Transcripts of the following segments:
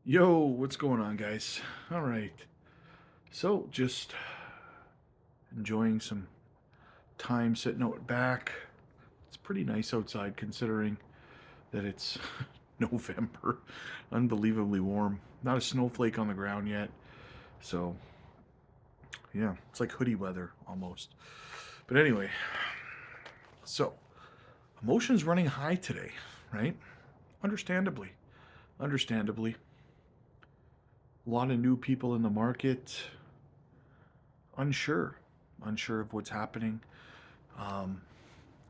Yo, what's going on, guys? All right. So, just enjoying some time sitting out back. It's pretty nice outside considering that it's November. Unbelievably warm. Not a snowflake on the ground yet. So, yeah, it's like hoodie weather almost. But anyway, so emotions running high today, right? Understandably. Understandably. A lot of new people in the market, unsure. Unsure of what's happening. Um,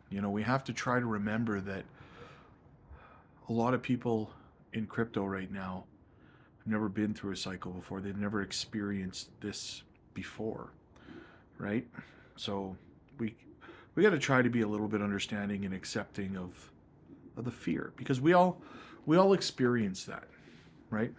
we have to try to remember that a lot of people in crypto right now have never been through a cycle before. They've never experienced this before, right? So we we got to try to be a little bit understanding and accepting of the fear because we all experience that, right?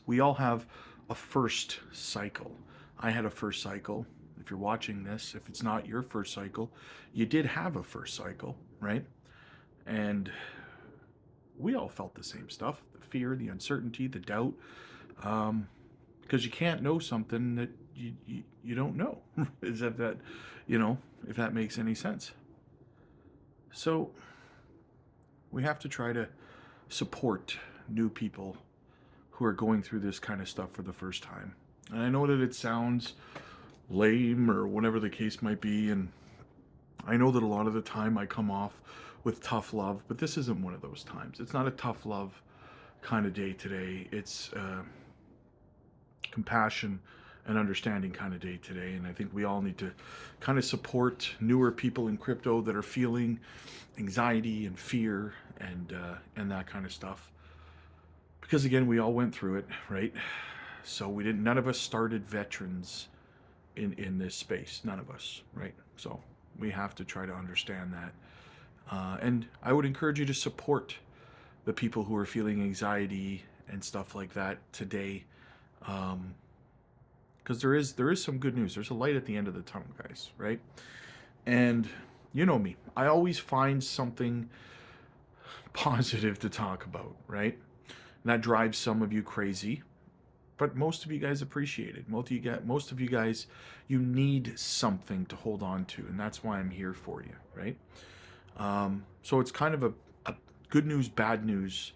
We all have a first cycle. I had a first cycle. If you're watching this, if it's not your first cycle, you did have a first cycle, right? And we all felt the same stuff: the fear, the uncertainty, the doubt, um, because you can't know something that you don't know. Is that, if that makes any sense? So we have to try to support new people who are going through this kind of stuff for the first time. And I know that it sounds lame or whatever the case might be, and I know that a lot of the time I come off with tough love, but this isn't one of those times. It's not a tough love kind of day today. It's compassion and understanding kind of day today. And I think we all need to kind of support newer people in crypto that are feeling anxiety and fear and that kind of stuff. Because again, we all went through it, right? So we didn't. None of us started veterans in this space. None of us, right? So we have to try to understand that. And I would encourage you to support the people who are feeling anxiety and stuff like that today, um, because there is some good news. There's a light at the end of the tunnel, guys, right? And you know me, I always find something positive to talk about, right? And that drives some of you crazy, but most of you guys appreciate it. Most of you guys, you need something to hold on to, and that's why I'm here for you, right? So it's kind of a good news, bad news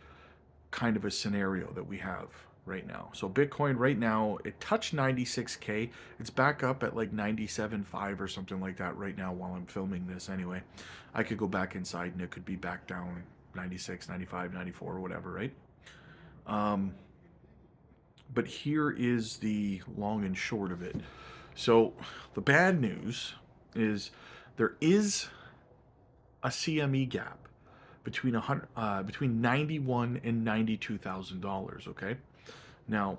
kind of a scenario that we have right now. So Bitcoin right now, it touched 96K. It's back up at like 97.5 or something like that right now while I'm filming this anyway. I could go back inside and it could be back down 96, 95, 94, whatever, right? Um, but here is the long and short of it. So the bad news is there is a CME gap between 91 and $92,000. Okay, now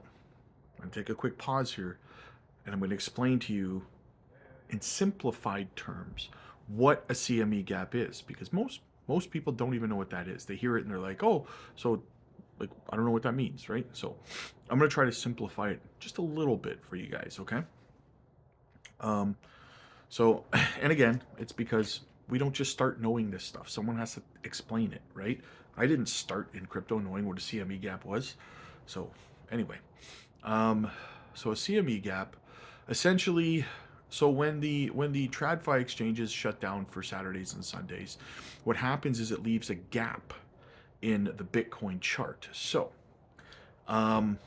I'm going to take a quick pause here, and I'm going to explain to you in simplified terms what a CME gap is, because most people don't even know what that is. They hear it and they're like, "Oh, so like I don't know what that means," right? So I'm going to try to simplify it just a little bit for you guys. Okay. Um, So, and again, it's because we don't just start knowing this stuff. Someone has to explain it, right? I didn't start in crypto knowing what a CME gap was. So, anyway, um, so a CME gap, essentially, so when the TradFi exchanges shut down for Saturdays and Sundays, what happens is it leaves a gap in the Bitcoin chart. So, um,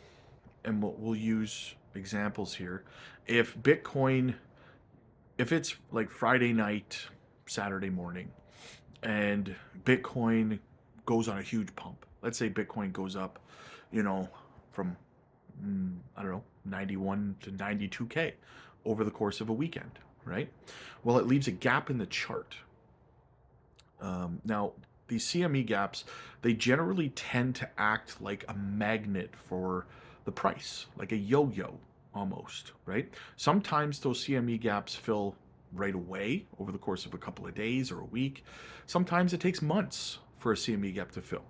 and we'll use examples here. If Bitcoin if it's like Friday night, Saturday morning, and Bitcoin goes on a huge pump, let's say Bitcoin goes up, from, I don't know, 91 to 92K over the course of a weekend, right? Well, it leaves a gap in the chart. Now, these CME gaps, they generally tend to act like a magnet for the price, like a yo yo almost, right? Sometimes those CME gaps fill right away over the course of a couple of days or a week. Sometimes it takes months for a CME gap to fill.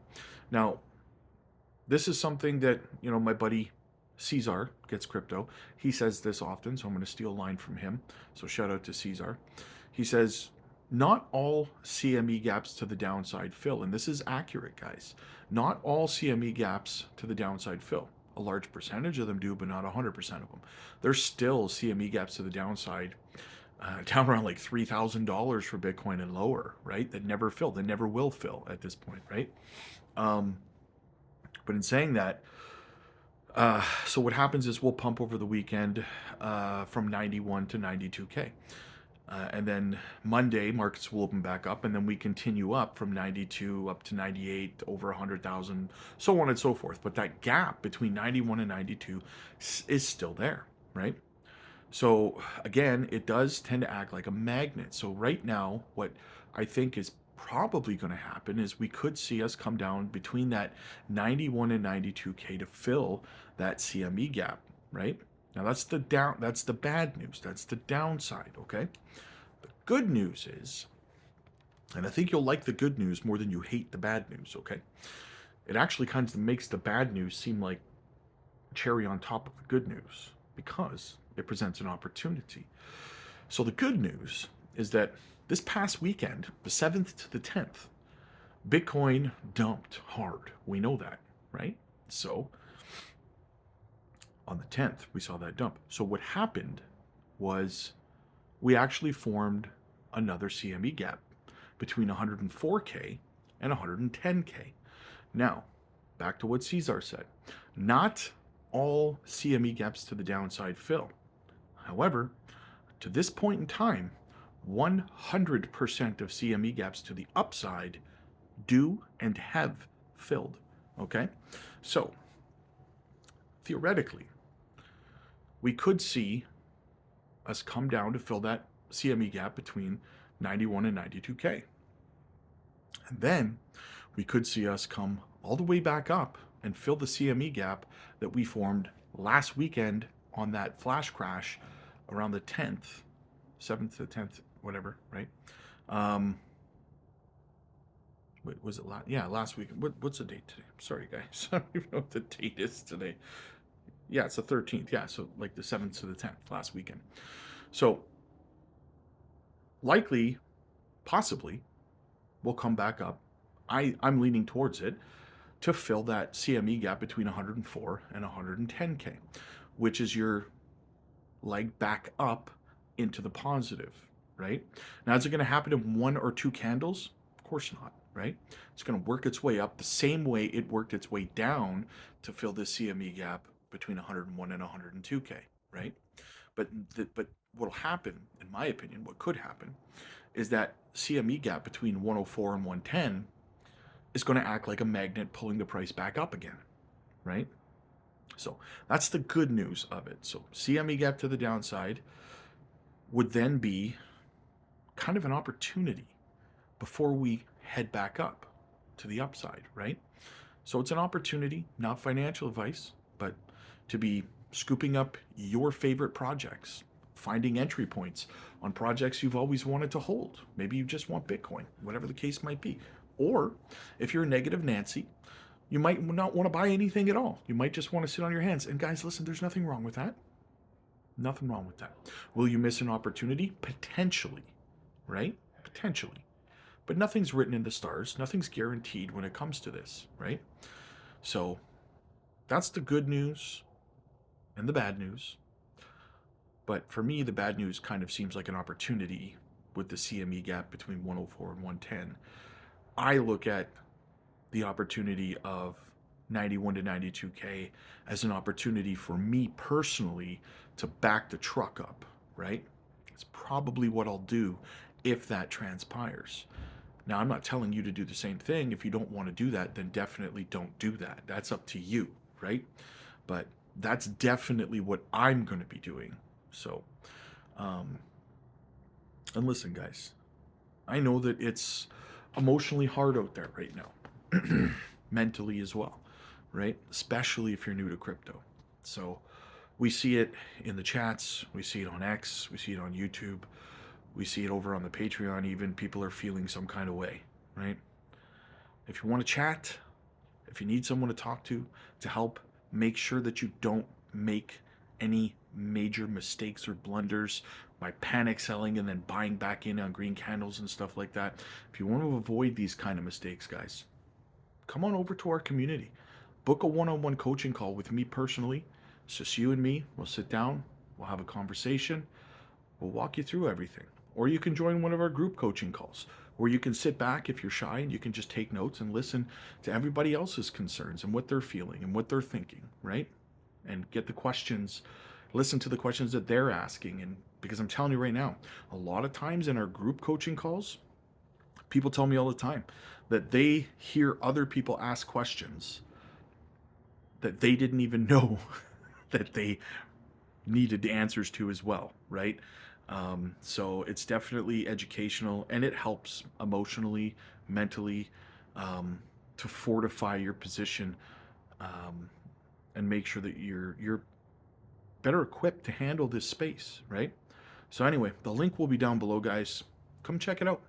Now, this is something that, my buddy Caesar gets crypto. He says this often, so I'm going to steal a line from him. So shout out to Caesar. He says, Not all CME gaps to the downside fill, and this is accurate, guys. Not all CME gaps to the downside fill. A large percentage of them do, but not 100% of them. There's still CME gaps to the downside, down around like $3,000 for Bitcoin and lower, right? That never fill, that never will fill at this point, right? Um, but in saying that, so what happens is we'll pump over the weekend from 91 to 92K. And then Monday, markets will open back up, and then we continue up from 92 up to 98, over 100,000, so on and so forth. But that gap between 91 and 92 is still there, right? So again, it does tend to act like a magnet. So right now, what I think is probably going to happen is we could see us come down between that 91 and 92K to fill that CME gap, right? Now that's the bad news. That's the downside, okay? The good news is, and I think you'll like the good news more than you hate the bad news, okay? It actually kind of makes the bad news seem like cherry on top of the good news because it presents an opportunity. So the good news is that this past weekend, the 7th to the 10th, Bitcoin dumped hard. We know that, right? So on the 10th, we saw that dump. So what happened was we actually formed another CME gap between 104K and 110K. Now, back to what Cesar said. Not all CME gaps to the downside fill. However, to this point in time, 100% of CME gaps to the upside do and have filled. Okay? So, theoretically, we could see us come down to fill that CME gap between 91 and 92K. And then we could see us come all the way back up and fill the CME gap that we formed last weekend on that flash crash around the 10th, 7th to 10th, whatever, right? Was it last? Yeah, last week. What's the date today? I'm sorry, guys. I don't even know what the date is today. Yeah, it's the 13th. Yeah, so like the 7th to the 10th last weekend. So likely, possibly, we'll come back up. I'm leaning towards it to fill that CME gap between 104 and 110K, which is your leg back up into the positive, right? Now, is it going to happen in one or two candles? Of course not, right? It's going to work its way up the same way it worked its way down to fill this CME gap between 101 and 102K, right? But what'll happen, in my opinion, what could happen, is that CME gap between 104 and 110 is going to act like a magnet pulling the price back up again, right? So that's the good news of it. So CME gap to the downside would then be kind of an opportunity before we head back up to the upside, right? So it's an opportunity, not financial advice, but to be scooping up your favorite projects, finding entry points on projects you've always wanted to hold. Maybe you just want Bitcoin, whatever the case might be. Or if you're a negative Nancy, you might not want to buy anything at all. You might just want to sit on your hands. And guys, listen, there's nothing wrong with that. Nothing wrong with that. Will you miss an opportunity? Potentially, right? Potentially. But nothing's written in the stars. Nothing's guaranteed when it comes to this, right? So that's the good news and the bad news. But for me, the bad news kind of seems like an opportunity with the CME gap between 104 and 110. I look at the opportunity of 91 to 92K as an opportunity for me personally to back the truck up, right? It's probably what I'll do if that transpires. Now, I'm not telling you to do the same thing. If you don't want to do that, then definitely don't do that. That's up to you, right? But that's definitely what I'm going to be doing. So, and listen, guys, I know that it's emotionally hard out there right now, mentally as well, right? Especially if you're new to crypto. So we see it in the chats, we see it on X, we see it on YouTube, we see it over on the Patreon, even people are feeling some kind of way, right? If you want to chat, if you need someone to talk to help make sure that you don't make any major mistakes or blunders by panic selling and then buying back in on green candles and stuff like that. If you want to avoid these kind of mistakes, guys, come on over to our community. Book a one-on-one coaching call with me personally. It's just you and me. We'll sit down, we'll have a conversation, we'll walk you through everything. Or you can join one of our group coaching calls, where you can sit back if you're shy and you can just take notes and listen to everybody else's concerns and what they're feeling and what they're thinking, right? And get the questions, listen to the questions that they're asking. And because I'm telling you right now, a lot of times in our group coaching calls, people tell me all the time that they hear other people ask questions that they didn't even know that they needed answers to as well, right? So it's definitely educational, and it helps emotionally, mentally, to fortify your position, um, and make sure that you're better equipped to handle this space, right? So anyway, the link will be down below, guys. Come check it out.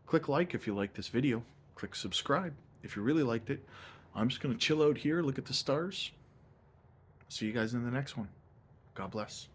Click like if you like this video. Click subscribe if you really liked it. I'm just going to chill out here, look at the stars. See you guys in the next one. God bless.